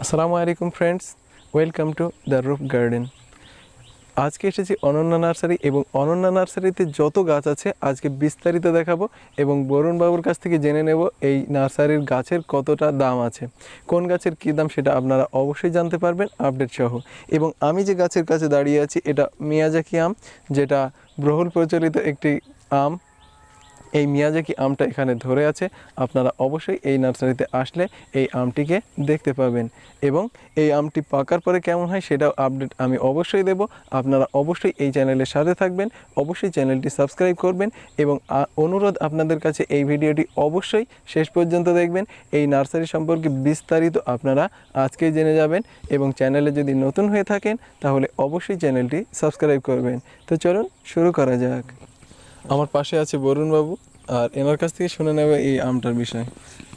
আসসালামু আলাইকুম friends, welcome to the roof garden. আজকে এসেছি অনন্যা নার্সারি এবং অনন্যা নার্সারিতে যত গাছ আছে আজকে বিস্তারিত দেখাবো এবং বরুণ বাবুর কাছ থেকে জেনে নেব এই নার্সারির গাছের কতটা দাম আছে, কোন গাছের কী দাম সেটা আপনারা অবশ্যই জানতে পারবেন আপডেট সহ। এবং আমি যে গাছের কাছে দাঁড়িয়ে আছি এটা মিয়াজাকি আম, যেটা বহুল প্রচলিত একটি আম। এই মিয়াজাকি আমটা এখানে ধরে আছে, আপনারা অবশ্যই এই নার্সারিতে আসলে এই আমটিকে দেখতে পাবেন এবং এই আমটি পাকার পরে কেমন হয় সেটাও আপডেট আমি অবশ্যই দেব। আপনারা অবশ্যই এই চ্যানেলের সাথে থাকবেন, অবশ্যই চ্যানেলটি সাবস্ক্রাইব করবেন এবং অনুরোধ আপনাদের কাছে এই ভিডিওটি অবশ্যই শেষ পর্যন্ত দেখবেন। এই নার্সারি সম্পর্কে বিস্তারিত আপনারা আজকেই জেনে যাবেন এবং চ্যানেলে যদি নতুন হয়ে থাকেন তাহলে অবশ্যই চ্যানেলটি সাবস্ক্রাইব করবেন। তো চলুন শুরু করা যাক। আমার পাশে আছে বরুণ বাবু, আর এনার কাছ থেকে শুনে নেবে এই আমটার বিষয়।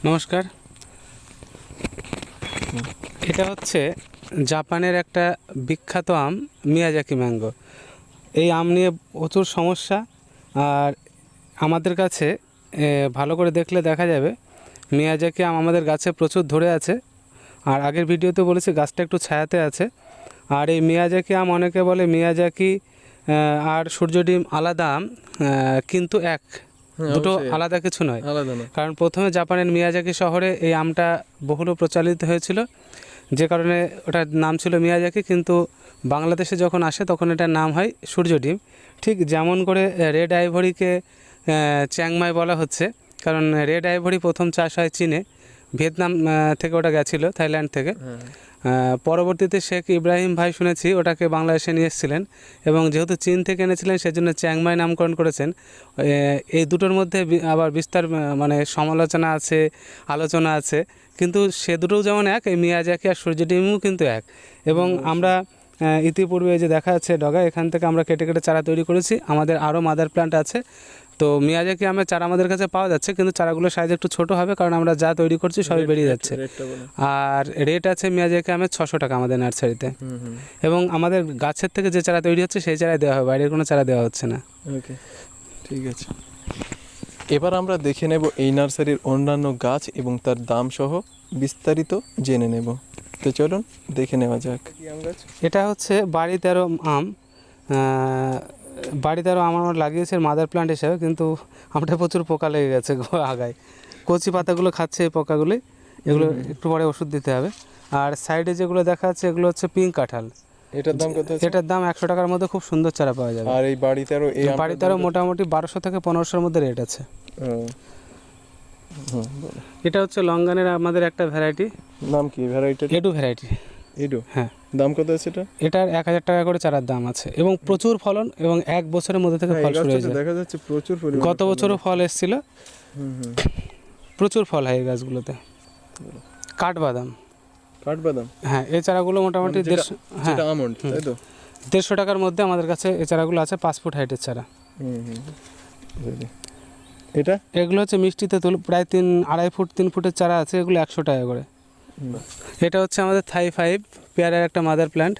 নমস্কার। এটা হচ্ছে জাপানের একটা বিখ্যাত আম মিয়াজাকি ম্যাঙ্গো। এই আম নিয়ে প্রচুর সমস্যা, আর আমাদের কাছে ভালো করে দেখলে দেখা যাবে মিয়াজাকি আম আমাদের গাছে প্রচুর ধরে আছে। আর আগের ভিডিওতে বলেছি গাছটা একটু ছায়াতে আছে। আর এই মিয়াজাকি আম অনেকে বলে মিয়াজাকি আর সূর্য ডিম আলাদা আম, কিন্তু এক, দুটো আলাদা কিছু নয়। কারণ প্রথমে জাপানের মিয়াজাকি শহরে এই আমটা বহুল প্রচলিত হয়েছিল, যে কারণে ওটার নাম ছিল মিয়াজাকি, কিন্তু বাংলাদেশে যখন আসে তখন এটার নাম হয় সূর্য ডিম। ঠিক যেমন করে রেড আইভরিকে চ্যাংমাই বলা হচ্ছে, কারণ রেড আইভরি প্রথম চাষ হয় চীনে, ভিয়েতনাম থেকে ওটা গেছিলো, থাইল্যান্ড থেকে। পরবর্তীতে শেখ ইব্রাহিম ভাই শুনেছি ওটাকে বাংলাদেশে নিয়ে এসেছিলেন এবং যেহেতু চীন থেকে এনেছিলেন সেজন্য চ্যাংমাই নামকরণ করেছেন। এই দুটোর মধ্যে আবার বিস্তার মানে সমালোচনা আছে, আলোচনা আছে, কিন্তু সে দুটোও যেমন এক, এই মিয়াজাকি আর সূর্য ডিমও কিন্তু এক। এবং আমরা ইতিপূর্বে যে দেখা যাচ্ছে ডগা, এখান থেকে আমরা কেটে কেটে চারা তৈরি করেছি। আমাদের আরও মাদার প্ল্যান্ট আছে। তো মিয়াজাকি আমের চারা আমাদের কাছে পাওয়া যাচ্ছে, কিন্তু চারাগুলো সাইজ একটু ছোটো হবে, কারণ আমরা যা তৈরি করছি সবই বেরিয়ে যাচ্ছে। আর রেট আছে মিয়াজাকি আমের 600 টাকা আমাদের নার্সারিতে। এবং আমাদের গাছের থেকে যে চারা তৈরি হচ্ছে সেই চারাই দেওয়া হবে, বাইরের কোনো চারা দেওয়া হচ্ছে না। ওকে, ঠিক আছে। এবার আমরা দেখে নেব এই নার্সারির অন্যান্য গাছ এবং তার দাম সহ বিস্তারিত জেনে নেব। তো চলুন দেখে নেওয়া যাক। এটা হচ্ছে বাড়িতে আরও আম, বাড়িতে আরও আমার লাগিয়েছে মাদার প্ল্যান্ট হিসাবে, কিন্তু আমটা প্রচুর পোকা লেগে গেছে আগায়। কচি পাতাগুলো খাচ্ছে এই পোকাগুলি, এগুলো একটু পরে ওষুধ দিতে হবে। আর সাইডে যেগুলো দেখা যাচ্ছে এগুলো হচ্ছে পিঙ্ক কাঁঠাল। এটার দাম কত? এটার দাম 100 টাকার মধ্যে খুব সুন্দর চারা পাওয়া যাবে। আর এই বাড়িতে আরও মোটামুটি 1200 থেকে 1500-এর মধ্যে রেট আছে। এটা হচ্ছে লঙ্গানের আমাদের একটা ভ্যারাইটি। নাম কি ভ্যারাইটি? Edu variety. এডু, হ্যাঁ। দাম কত আছে এটা? এটার 1000 টাকা করে চারার দাম আছে এবং প্রচুর ফলন, এবং 1 বছরের মধ্যে থেকে ফল শুরু হয়েছে। দেখা যাচ্ছে প্রচুর পরিমাণে। গত বছরও ফল এসেছিল, প্রচুর ফল হয় এই গাছগুলোতে। কাঠবাদাম। হ্যাঁ, এই চারাগুলো মোটামুটি 150 টাকার মধ্যে আমাদের কাছে এই চারাগুলো আছে, 5 ফুট হাইটের চারা। এগুলো হচ্ছে মিষ্টি তেঁতুল, প্রায় 2.5 ফুট 3 ফুটের চারা আছে, এগুলো 100 টাকা করে। এটা হচ্ছে আমাদের থাই 5 পেয়ারের একটা মাদার প্ল্যান্ট।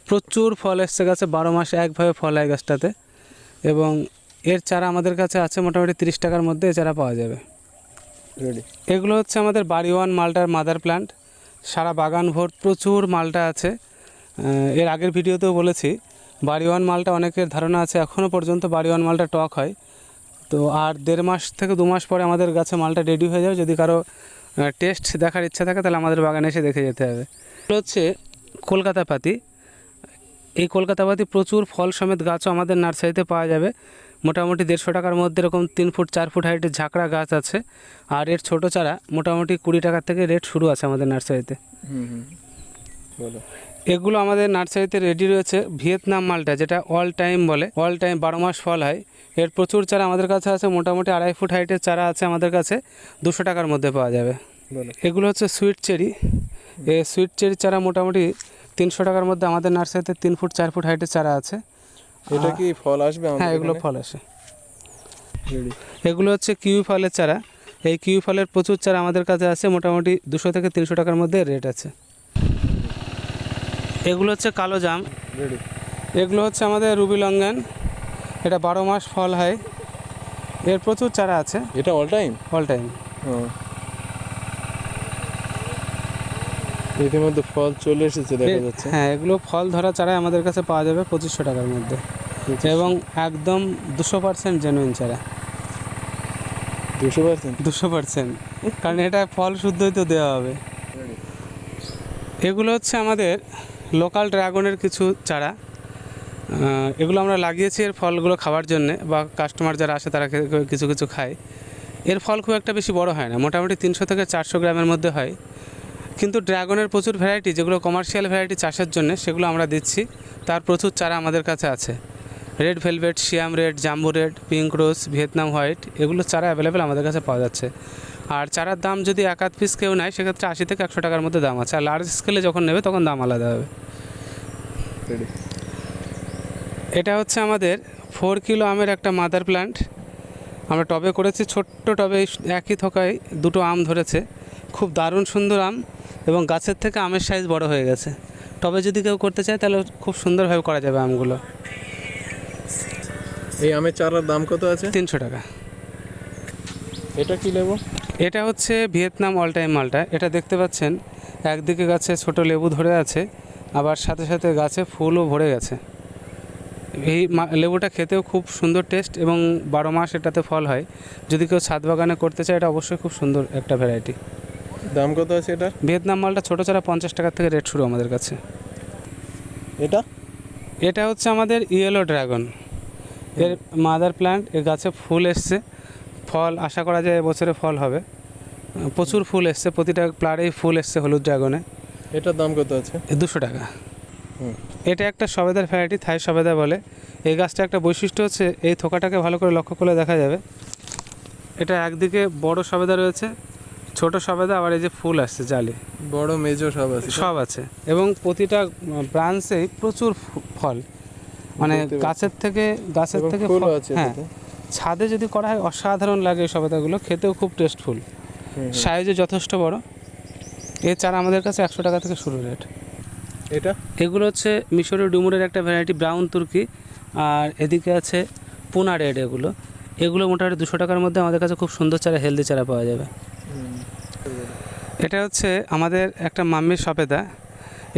প্রচুর ফল এসছে গাছে, 12 মাস একভাবে ফল হয় গাছটাতে, এবং এর চারা আমাদের কাছে আছে মোটামুটি 30 টাকার মধ্যে এই চারা পাওয়া যাবে। এগুলো হচ্ছে আমাদের বাড়ি ওয়ান মালটার মাদার প্ল্যান্ট। সারা বাগান ভোর প্রচুর মালটা আছে। এর আগের ভিডিওতেও বলেছি বাড়ি ওয়ান মালটা অনেকের ধারণা আছে এখনও পর্যন্ত বাড়ি ওয়ান মালটা টক হয়। তো আর 1.5 মাস থেকে 2 মাস পরে আমাদের গাছে মালটা রেডি হয়ে যাবে। যদি কারো টেস্ট দেখার ইচ্ছা থাকে তাহলে আমাদের বাগানে এসে দেখে যেতে হবে। এগুলো হচ্ছে কলকাতা পাতি। এই কলকাতা পাতি প্রচুর ফল সমেত গাছও আমাদের নার্সারিতে পাওয়া যাবে। মোটামুটি 150 টাকার মধ্যে এরকম 3 ফুট 4 ফুট হাইটের ঝাঁকড়া গাছ আছে। আর এর ছোটো চারা মোটামুটি 20 টাকার থেকে রেট শুরু আছে আমাদের নার্সারিতে। এগুলো আমাদের নার্সারিতে রেডি রয়েছে ভিয়েতনাম মালটা, যেটা অল টাইম বলে, অল টাইম 12 মাস ফল হয়। এর প্রচুর চারা আমাদের কাছে আছে, মোটামুটি 2.5 ফুট হাইটের চারা আছে আমাদের কাছে, 200 টাকার মধ্যে পাওয়া যাবে। এগুলো হচ্ছে সুইট চেরি। এই সুইট চেরি চারা মোটামুটি 300 টাকার মধ্যে আমাদের নার্সারিতে 3 ফুট 4 ফুট হাইটের চারা আছে। এটা কি ফল আসবে? হ্যাঁ, এগুলো ফল আসে। এগুলো হচ্ছে কিউই ফলের চারা। এই কিউই ফলের প্রচুর চারা আমাদের কাছে আছে, মোটামুটি 200 থেকে 300 টাকার মধ্যে রেট আছে। এগুলো হচ্ছে কালো জাম। এগুলো হচ্ছে আমাদের রুবি লঙ্গান। এটা 12 মাস ফল হয়, এর প্রচুর চারা আছে। এটা অল টাইম। ইতিমধ্যে ফল চলে এসেছে দেখা যাচ্ছে। হ্যাঁ, এগুলো ফল ধরা চারাই আমাদের কাছে পাওয়া যাবে 2500 টাকার মধ্যে, এবং একদম 200% জেনুইন চারা। 200%? 200%, কারণ এটা ফল শুদ্ধই তো দেওয়া হবে। এগুলো হচ্ছে আমাদের লোকাল ড্রাগনের কিছু চারা। এগুলো আমরা লাগিয়েছি এর ফলগুলো খাওয়ার জন্যে, বা কাস্টমার যারা আসে তারা কিছু কিছু খায়। এর ফল খুব একটা বেশি বড় হয় না, মোটামুটি 300 থেকে 400 গ্রামের মধ্যে হয়। কিন্তু ড্রাগনের প্রচুর ভ্যারাইটি, যেগুলো কমার্শিয়াল ভ্যারাইটি চাষের জন্য, সেগুলো আমরা দিচ্ছি। তার প্রচুর চারা আমাদের কাছে আছে। রেড ভেলভেট, শিয়াম রেড, জাম্বু red, pink rose, Vietnam white, এগুলো চারা অ্যাভেলেবেল আমাদের কাছে পাওয়া যাচ্ছে। আর চারার দাম যদি এক আধ পিস কেউ নেয় সেক্ষেত্রে 80 থেকে 100 টাকার মধ্যে দাম আছে। আর লার্জ স্কেলে যখন নেবে তখন দাম আলাদা হবে। এটা হচ্ছে আমাদের 4 কিলো আমের একটা মাদার প্ল্যান্ট। আমরা টবে করেছি, ছোট্ট টবে একই থোকায় দুটো আম ধরেছে। খুব দারুণ সুন্দর আম, এবং গাছের থেকে আমের সাইজ বড় হয়ে গেছে। টবে যদি কেউ করতে চায় তাহলে খুব সুন্দরভাবে করা যাবে আমগুলো। এই আমের চারার দাম কত আছে? 300 টাকা। এটা কি লেবু? এটা হচ্ছে ভিয়েতনাম অল টাইম মালটা। এটা দেখতে পাচ্ছেন একদিকে গাছে ছোট লেবু ধরে আছে, আবার সাথে সাথে গাছে ফুলও ভরে গেছে। এই লেবুটা খেতেও খুব সুন্দর টেস্ট, এবং 12 মাস এটাতে ফল হয়। যদি কেউ ছাদ বাগানে করতে চায় এটা অবশ্যই খুব সুন্দর একটা ভ্যারাইটি। দাম কত আছে এটা? ভিয়েতনাম মালটা ছোটো চারা 50 টাকা থেকে রেট শুরু আমাদের কাছে। এটা হচ্ছে আমাদের ইয়েলো ড্রাগন, এর মাদার প্ল্যান্ট। এর গাছে ফুল এসছে, ফল আশা করা যায় এবছরে ফল হবে। প্রচুর ফুল এসছে, প্রতিটা প্লারেই ফুল এসছে হলুদ ড্রাগনে। এটার দাম কত আছে? 200 টাকা। এটা একটা সবেদার ভ্যারাইটি, থাই সবেদা বলে। এই গাছটা একটা বৈশিষ্ট্য হচ্ছে, এই থোকাটাকে ভালো করে লক্ষ্য করলে দেখা যাবে, এটা একদিকে বড় সবেদা রয়েছে, ছোট সবেদা, আবার এই যে ফুল আসছে জালি, বড় মেজো সব আছে। এবং প্রতিটা ব্রাঞ্চেই প্রচুর ফল, মানে গাছের থেকে ফুল আছে। হ্যাঁ, ছাদে যদি করা হয় অসাধারণ লাগে। এই সবেদাগুলো খেতেও খুব টেস্টফুল, সাইজে যথেষ্ট বড়। এর চারা আমাদের কাছে 100 টাকা থেকে শুরু রেট। এগুলো হচ্ছে মিশরীয় ডুমুরের একটা ভ্যারাইটি, ব্রাউন তুর্কি। আর এদিকে আছে পুনা রেড। এগুলো মোটামুটি 200 টাকার মধ্যে আমাদের কাছে খুব সুন্দর চারা, হেলদি চারা পাওয়া যাবে। এটা হচ্ছে আমাদের একটা মাম্মির সবেদা,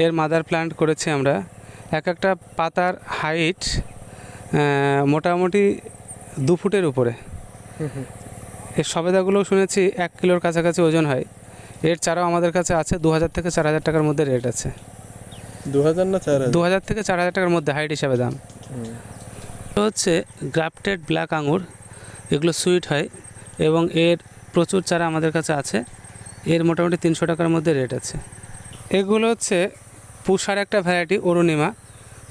এর মাদার প্ল্যান্ট করেছি আমরা। একটা পাতার হাইট মোটামুটি 2 ফুটের উপরে। এর সবেদাগুলো শুনেছি 1 কিলোর কাছাকাছি ওজন হয়। এর চারাও আমাদের কাছে আছে, 2000 থেকে 4000 টাকার মধ্যে রেট আছে। 2000 না 4000? 2000 থেকে 4000 টাকার মধ্যে হাইট হিসাবে দাম। হচ্ছে গ্রাফটেড ব্ল্যাক আঙুর, এগুলো সুইট হয়, এবং এর প্রচুর চারা আমাদের কাছে আছে। এর মোটামুটি 300 টাকার মধ্যে রেট আছে। এগুলো হচ্ছে পুষার একটা ভ্যারাইটি, অরুণিমা।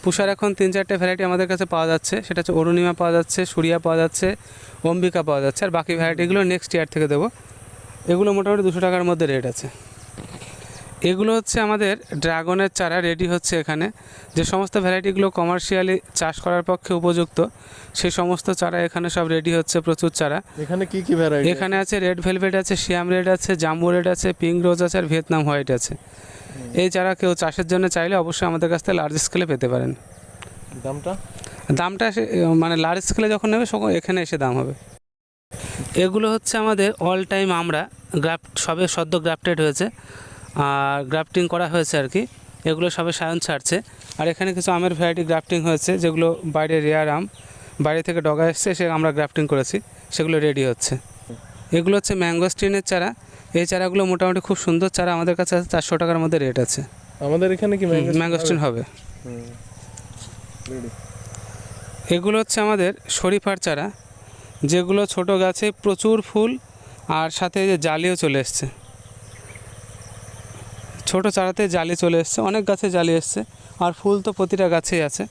পুষার এখন 3-4টে ভ্যারাইটি আমাদের কাছে পাওয়া যাচ্ছে। সেটা হচ্ছে অরুণিমা পাওয়া যাচ্ছে, সুরিয়া পাওয়া যাচ্ছে, অম্বিকা পাওয়া যাচ্ছে, আর বাকি ভ্যারাইটিগুলো নেক্সট ইয়ার থেকে দেবো। এগুলো মোটামুটি 200 টাকার মধ্যে রেট আছে। এগুলো হচ্ছে আমাদের ড্রাগনের চারা রেডি হচ্ছে এখানে। যে সমস্ত ভ্যারাইটিগুলো কমার্শিয়ালি চাষ করার পক্ষে উপযুক্ত, সেই সমস্ত চারা এখানে সব রেডি হচ্ছে, প্রচুর চারা। এখানে কি কি ভ্যারাইটি? এখানে আছে রেড ভেলভেট আছে, শিয়াম রেড আছে, জাম্বু রেড আছে, পিঙ্ক রোজ আছে, আর ভিয়েতনাম হোয়াইট আছে। এই চারা কেউ চাষের জন্য চাইলে অবশ্যই আমাদের কাছ থেকে লার্জ স্কেলে পেতে পারেন। দামটা মানে লার্জ স্কেলে যখন নেবে তখন এখানে এসে দাম হবে। এগুলো হচ্ছে আমাদের অল টাইম আমরা সবে সদ্য গ্রাফটেড হয়েছে, আর গ্রাফটিং করা হয়েছে আর কি। এগুলো সবে সায়ন ছাড়ছে। আর এখানে কিছু আমের ভ্যারাইটি গ্রাফটিং হয়েছে, যেগুলো বাইরে রেয়ার আম, বাইরে থেকে ডগা এসছে, সে আমরা গ্রাফটিং করেছি, সেগুলো রেডি হচ্ছে। এগুলো হচ্ছে ম্যাঙ্গোস্টিনের চারা। এই চারাগুলো মোটামুটি খুব সুন্দর চারা, আমাদের কাছে আছে, 400 টাকার মধ্যে রেট আছে। আমাদের এখানে কি ম্যাঙ্গোস্টিন হবে? এগুলো হচ্ছে আমাদের শরীফার চারা, যেগুলো ছোট গাছে প্রচুর ফুল, আর সাথে যে জালিও চলে এসছে। ছোট চারাতে জালি চলে এসছে, অনেক গাছে জালি এসছে, আর ফুল তো প্রতিটা গাছেই আছে,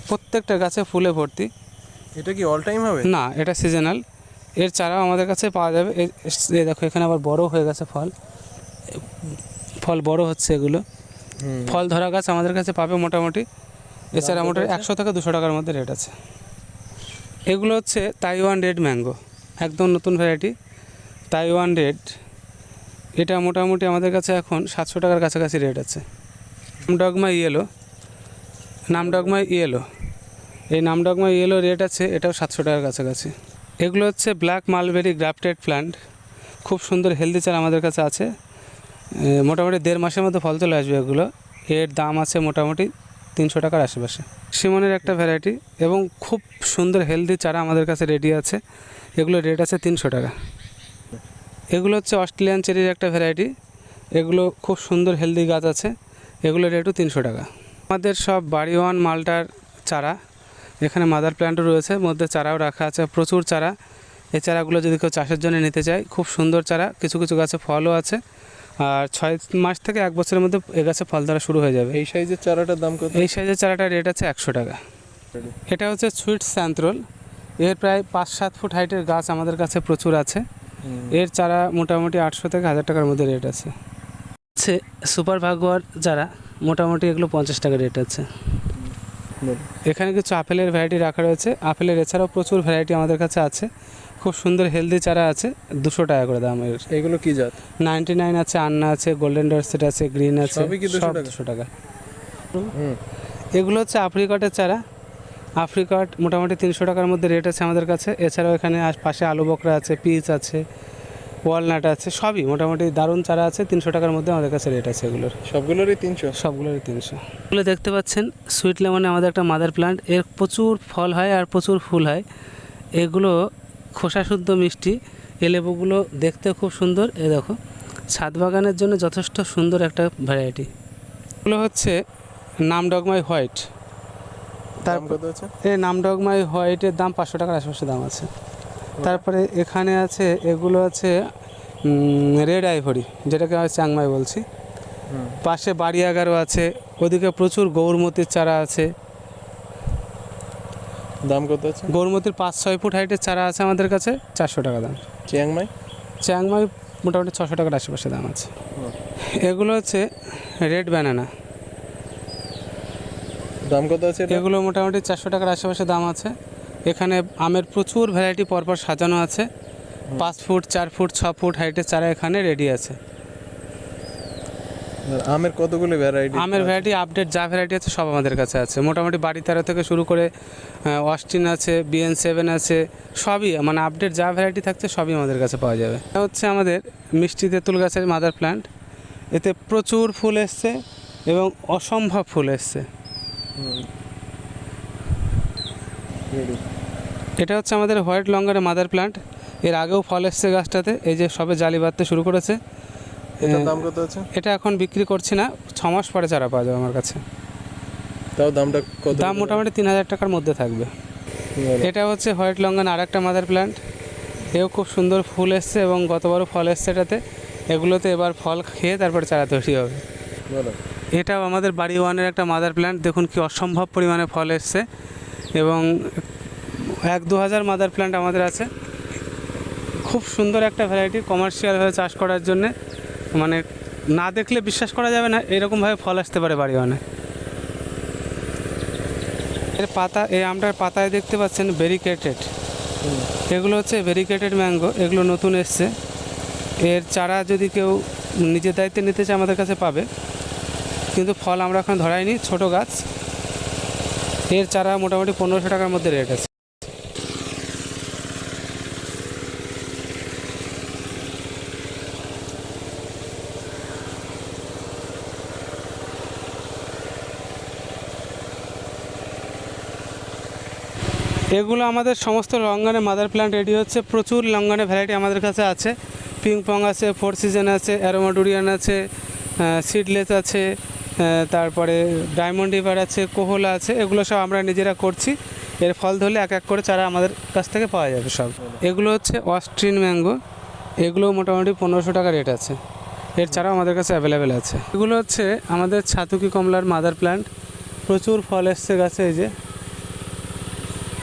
প্রত্যেকটা গাছে ফুলে ভর্তি। এটা কি অল টাইম হবে? না, এটা সিজনাল। এর চারাও আমাদের কাছে পাওয়া যাবে। এই দেখো, এখানে আবার বড় হয়ে গেছে ফল বড় হচ্ছে। এগুলো ফল ধরা গাছ আমাদের কাছে পাবে মোটামুটি। এছাড়া মোটামুটি 100 থেকে 200 টাকার মধ্যে রেট আছে। এগুলো হচ্ছে তাইওয়ান রেড ম্যাঙ্গো, একদম নতুন ভ্যারাইটি তাইওয়ান রেড। এটা মোটামুটি আমাদের কাছে এখন 700 টাকার কাছাকাছি রেট আছে। নামডগমা ইয়েলো, এই নামডগমা ইয়েলো রেট আছে, এটাও 700 টাকার কাছাকাছি। এগুলো হচ্ছে ব্ল্যাক মালবেরি গ্রাফটেড প্ল্যান্ট, খুব সুন্দর হেলদি চারা আমাদের কাছে আছে। মোটামুটি 1.5 মাসের মধ্যে ফল চলে আসবে এগুলো। এর দাম আছে মোটামুটি 300 টাকার আশেপাশে। সিমনের একটা ভ্যারাইটি এবং খুব সুন্দর হেলদি চারা আমাদের কাছে রেডি আছে। এগুলো রেট আছে 300 টাকা। এগুলো হচ্ছে অস্ট্রেলিয়ান চেরির একটা ভ্যারাইটি। এগুলো খুব সুন্দর হেলদি গাছ আছে। এগুলো রেটও 300 টাকা। আমাদের সব বাড়ি ওয়ান মালটার চারা, এখানে মাদার প্ল্যান্টও রয়েছে, মধ্যে চারাও রাখা আছে, প্রচুর চারা। এই চারাগুলো যদি কেউ চাষের জন্য নিতে চায়, খুব সুন্দর চারা। কিছু কিছু গাছে ফলও আছে, আর 6 মাস থেকে 1 বছরের মধ্যে এ গাছে ফল ধরা শুরু হয়ে যাবে। এই সাইজের চারাটার দাম কত? এই সাইজের চারাটার রেট আছে 100 টাকা। এটা হচ্ছে সুইট স্যান্থরোল। এর প্রায় 5-7 ফুট হাইটের গাছ আমাদের কাছে প্রচুর আছে। এর চারা মোটামুটি 800 থেকে 1000 টাকার মধ্যে রেট আছে। সুপার ভাগুয়ার চারা মোটামুটি এগুলো 50 টাকা রেট আছে। এখানে কিছু আপেলের ভ্যারাইটি রাখা রয়েছে। আপেলের এছাড়াও প্রচুর ভ্যারাইটি আমাদের কাছে আছে। খুব সুন্দর হেলদি চারা আছে, 200 টাকা করে দাম এর। এগুলো কি জাত? 99 আছে, আন্না আছে, গোল্ডেন ডরসেট আছে, গ্রিন আছে, সবই কি 200 টাকা। এগুলো হচ্ছে আপ্রিকটের চারা। আপ্রিকট মোটামুটি 300 টাকার মধ্যে রেট আছে আমাদের কাছে। এছাড়াও এখানে পাশে আলু বকরা আছে, পিচ আছে, ওয়ালনাট আছে, সবই মোটামুটি দারুণ চারা আছে। 300 টাকার মধ্যে আমাদের কাছে রেট আছে এগুলোর। সবগুলোরই 300? সবগুলোরই 300। এগুলো দেখতে পাচ্ছেন সুইট লেমনে আমাদের একটা মাদার প্ল্যান্ট। এর প্রচুর ফল হয় আর প্রচুর ফুল হয়। এগুলো খোসা শুদ্ধ মিষ্টি। এই লেবুগুলো দেখতে খুব সুন্দর। এ দেখো, ছাদ বাগানের জন্য যথেষ্ট সুন্দর একটা ভ্যারাইটি। এগুলো হচ্ছে নামডগমাই হোয়াইট। এই নামডগমাই হোয়াইটের দাম 500 টাকার আশেপাশে দাম আছে। তারপরে এখানে আছে, এগুলো আছে রেড আইভরি, যেটাকে আমি চাংমাই বলছি। পাশে বাড়ি 11 আছে। ওদিকে প্রচুর গৌরমতির চারা আছে। দাম কত আছে? গৌরমতির 5-6 ফুট হাইটের চারা আছে আমাদের কাছে, 400 টাকা দাম। চিয়াংমাই? চিয়াংমাই মোটামুটি 600 টাকার আশেপাশে দাম আছে। এগুলো হচ্ছে রেড ব্যানানা। দাম কত আছে? এগুলো মোটামুটি 400 টাকার আশেপাশে দাম আছে। এখানে আমের প্রচুর ভ্যারাইটি পরপর সাজানো আছে। 5 ফুট, 4 ফুট, 6 ফুট হাইটের চারা এখানে রেডি আছে। আমের কতগুলো ভ্যারাইটি? আমের ভ্যারাইটি আপডেট যা ভ্যারাইটি আছে সব আমাদের কাছে আছে। মোটামুটি বাড়ি 13 থেকে শুরু করে অস্টিন আছে, BN7 আছে, সবই মানে আপডেট যা ভ্যারাইটি থাকছে সবই আমাদের কাছে পাওয়া যাবে। এটা হচ্ছে আমাদের মিষ্টি তেঁতুল গাছের মাদার প্ল্যান্ট। এতে প্রচুর ফুল এসছে এবং অসম্ভব ফুল এসছে। এটা হচ্ছে আমাদের হোয়াইট লঙ্গারের মাদার প্ল্যান্ট। এর আগেও ফল এসছে গাছটাতে। এই যে সবে জালি বাঁধতে শুরু করেছে। এটার দাম কত আছে? এটা এখন বিক্রি করছি না, 6 মাস পরে চারা পাওয়া যাবে আমার কাছে। তাও দামটা কত? দাম মোটামুটি 3000 টাকার মধ্যে থাকবে। এটা হচ্ছে হোয়াইট লঙ্গান আর একটা মাদার প্ল্যান্ট। এও খুব সুন্দর ফুল এসছে এবং গতবারও ফল এসছে এটাতে। এগুলোতে এবার ফল খেয়ে তারপর চারা তৈরি হবে। এটাও আমাদের বাড়ি ওয়ানের একটা মাদার প্ল্যান্ট। দেখুন কি অসম্ভব পরিমাণে ফল এসছে এবং 1-2000 মাদার প্ল্যান্ট আমাদের আছে। খুব সুন্দর একটা ভ্যারাইটি, কমার্শিয়ালভাবে চাষ করার জন্যে। মানে না দেখলে বিশ্বাস করা যাবে না এরকমভাবে ফল আসতে পারে বাড়ি ওয়ানে। এর পাতা, এই আমটার পাতায় দেখতে পাচ্ছেন ভেরিকেটেড। এগুলো হচ্ছে ভেরিকেটেড ম্যাঙ্গো। এগুলো নতুন এসছে। এর চারা যদি কেউ নিজের দায়িত্বে নিতে চায় আমাদের কাছে পাবে, কিন্তু ফল আমরা এখন ধরাইনি, ছোট গাছ। এর চারা মোটামুটি 1500 টাকার মধ্যে রেট আছে। এগুলো আমাদের সমস্ত লঙ্গানের মাদার প্ল্যান্ট রেডি হচ্ছে। প্রচুর লঙ্গানের ভ্যারাইটি আমাদের কাছে আছে। পিংপং আছে, 4 সিজন আছে, অ্যারোমাডুরিয়ান আছে, সিডলেস আছে, তারপরে ডায়মন্ড রিভার আছে, কোহলা আছে। এগুলো সব আমরা নিজেরা করছি। এর ফল ধরলে এক এক করে চারা আমাদের কাছ থেকে পাওয়া যাবে সব। এগুলো হচ্ছে অস্ট্রিন ম্যাঙ্গো। এগুলো মোটামুটি 1500 টাকা রেট আছে। এর চারাও আমাদের কাছে অ্যাভেলেবেল আছে। এগুলো হচ্ছে আমাদের ছাতুকি কমলার মাদার প্ল্যান্ট। প্রচুর ফল এসছে গাছে, এই যে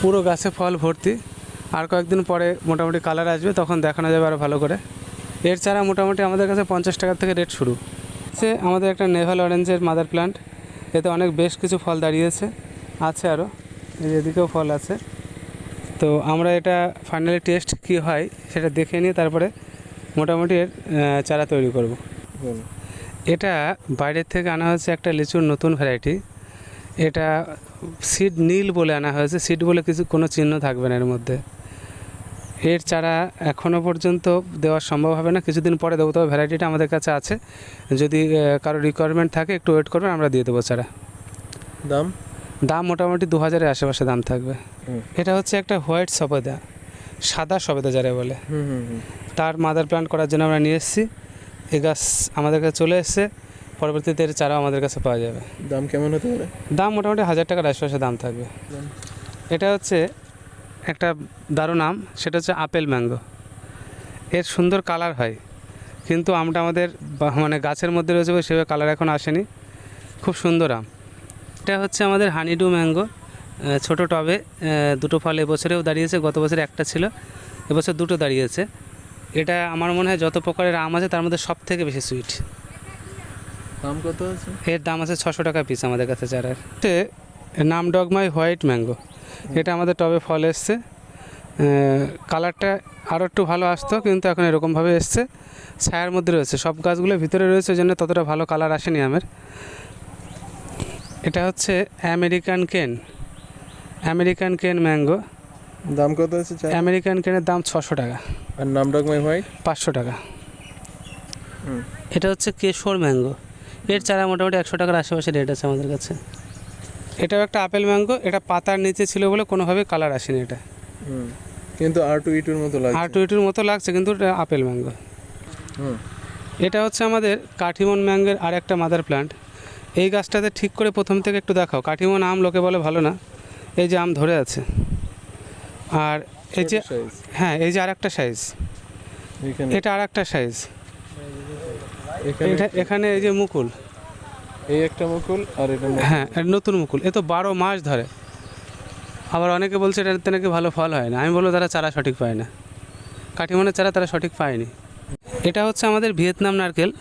পুরো গাছে ফল ভর্তি। আর কয়েকদিন পরে মোটামুটি কালার আসবে, তখন দেখানো যাবে আরও ভালো করে। এর চারা মোটামুটি আমাদের কাছে 50 টাকা থেকে রেট শুরু। সে আমাদের একটা নেভাল অরেঞ্জের মাদার প্ল্যান্ট। এতে অনেক বেশ কিছু ফল দাঁড়িয়েছে, আছে আরও, এদিকেও ফল আছে। তো আমরা এটা ফাইনালি টেস্ট কি হয় সেটা দেখে নিয়ে তারপরে মোটামুটি এর চারা তৈরি করব। এটা বাইরের থেকে আনা হয়েছে একটা লিচুর নতুন ভ্যারাইটি। এটা সিড নীল বলে আনা হয়েছে। সিড বলে কোনো চিহ্ন থাকবে না এর মধ্যে। এর চারা এখনও পর্যন্ত দেওয়া সম্ভব হবে না, কিছুদিন পরে দেবো, তবে ভ্যারাইটিটা আমাদের কাছে আছে। যদি কারো রিকোয়ারমেন্ট থাকে একটু ওয়েট করবেন, আমরা দিয়ে দেবো চারা। দাম? দাম মোটামুটি 2000-এর আশেপাশে দাম থাকবে। এটা হচ্ছে একটা হোয়াইট সবেদা, সাদা সবেদা যারা বলে। তার মাদার প্ল্যান্ট করার জন্য আমরা নিয়ে এসেছি। এই গাছ আমাদের কাছে চলে এসছে, পরবর্তীতে এর চারাও আমাদের কাছে পাওয়া যাবে। দাম কেমন হতে পারে? দাম মোটামুটি 1000 টাকার আশেপাশে দাম থাকবে। এটা হচ্ছে একটা দারুণ আম, সেটা হচ্ছে আপেল ম্যাঙ্গো। এর সুন্দর কালার হয়, কিন্তু আমটা আমাদের মানে গাছের মধ্যে রয়েছে, সেভাবে কালার এখন আসেনি। খুব সুন্দর আম। এটা হচ্ছে আমাদের হানিডু ম্যাঙ্গো, ছোটো টবে দুটো ফল এবছরেও দাঁড়িয়েছে, গত বছর একটা ছিল, এবছর দুটো দাঁড়িয়েছে। এটা আমার মনে হয় যত প্রকারের আম আছে তার মধ্যে সব থেকে বেশি সুইট। দাম কত আছে? এর দাম আছে 600 টাকা পিস আমাদের কাছে চারার। নাম ডগমাই হোয়াইট ম্যাঙ্গো, এটা আমাদের টবে ফল এসছে। কালারটা আরও একটু ভালো আসতো, কিন্তু এখন এরকমভাবে এসছে, ছায়ার মধ্যে রয়েছে, সব গাছগুলো ভিতরে রয়েছে, ওই জন্য ততটা ভালো কালার আসেনি আমের। এটা হচ্ছে আমেরিকান কেন ম্যাঙ্গো। দাম কত আছে? আমেরিকান কেনের দাম 600 টাকা। আর নাম ডগমাই হোয়াইট 500 টাকা। এটা হচ্ছে কেশর ম্যাঙ্গো, এর চারা মোটামুটি 100 টাকার আশেপাশে রেট আছে আমাদের কাছে। এটাও একটা আপেল ম্যাঙ্গো, এটা পাতার নিচে ছিল বলে কোনোভাবে কালার আসেনি এটা, কিন্তু R2E2-র মতো লাগছে। R2E2-র মতো লাগছে, কিন্তু এটা আপেল ম্যাঙ্গো। এটা হচ্ছে আমাদের কাঠিমন ম্যাঙ্গোর আর একটা মাদার প্ল্যান্ট। এই গাছটাতে ঠিক করে প্রথম থেকে একটু দেখাও। কাঠিমন আম লোকে বলে ভালো না, এই যে আম ধরে আছে, আর এই যে হ্যাঁ এই যে আর একটা সাইজ, এটা আর একটা সাইজ, এখানে এই যে মুকুল, এই একটা মুকুল, আর এটা হ্যাঁ নতুন মুকুল। এ তো 12 মাস ধরে। আবার অনেকে বলছে এটাতে নাকি ভালো ফল হয় না। আমি বলবো তারা চারা সঠিক পায় না, কাঠিমনের চারা তারা সঠিক পায়নি। এটা হচ্ছে আমাদের ভিয়েতনাম নারকেল।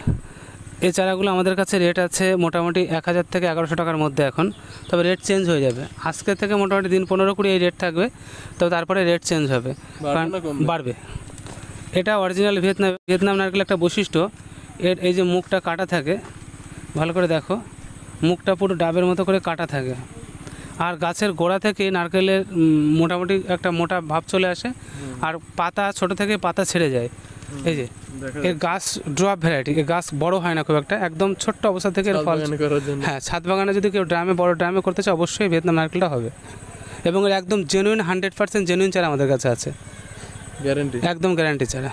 এই চারাগুলো আমাদের কাছে রেট আছে মোটামুটি 1000 থেকে 1100 টাকার মধ্যে এখন, তবে রেট চেঞ্জ হয়ে যাবে। আজকে থেকে মোটামুটি দিন 15-20 এই রেট থাকবে, তবে তারপরে রেট চেঞ্জ হবে, বাড়বে। এটা অরিজিনাল ভিয়েতনাম নারকেল। একটা বৈশিষ্ট্য এর, এই যে মুখটা কাটা থাকে, ভালো করে দেখো, মুখটা পুরো ডাবের মতো করে কাটা থাকে, আর গাছের গোড়া থেকে নারকেলের মোটামুটি একটা মোটা ভাব চলে আসে, আর পাতা ছোট থেকে পাতা ছেড়ে যায়। এই যে এর গাছ ড্রপ ভ্যারাইটি, এর গাছ বড় হয় না খুব একটা, একদম ছোট্ট অবস্থা থেকে এর ফল। হ্যাঁ, ছাদ বাগানে যদি কেউ বড় ড্রামে করতে চায়, অবশ্যই ভিয়েতনাম নারকেলটা হবে। এবং এর একদম জেনুইন 100% জেনুইন চারা আমাদের কাছে আছে, গ্যারান্টি, একদম গ্যারান্টি চারা।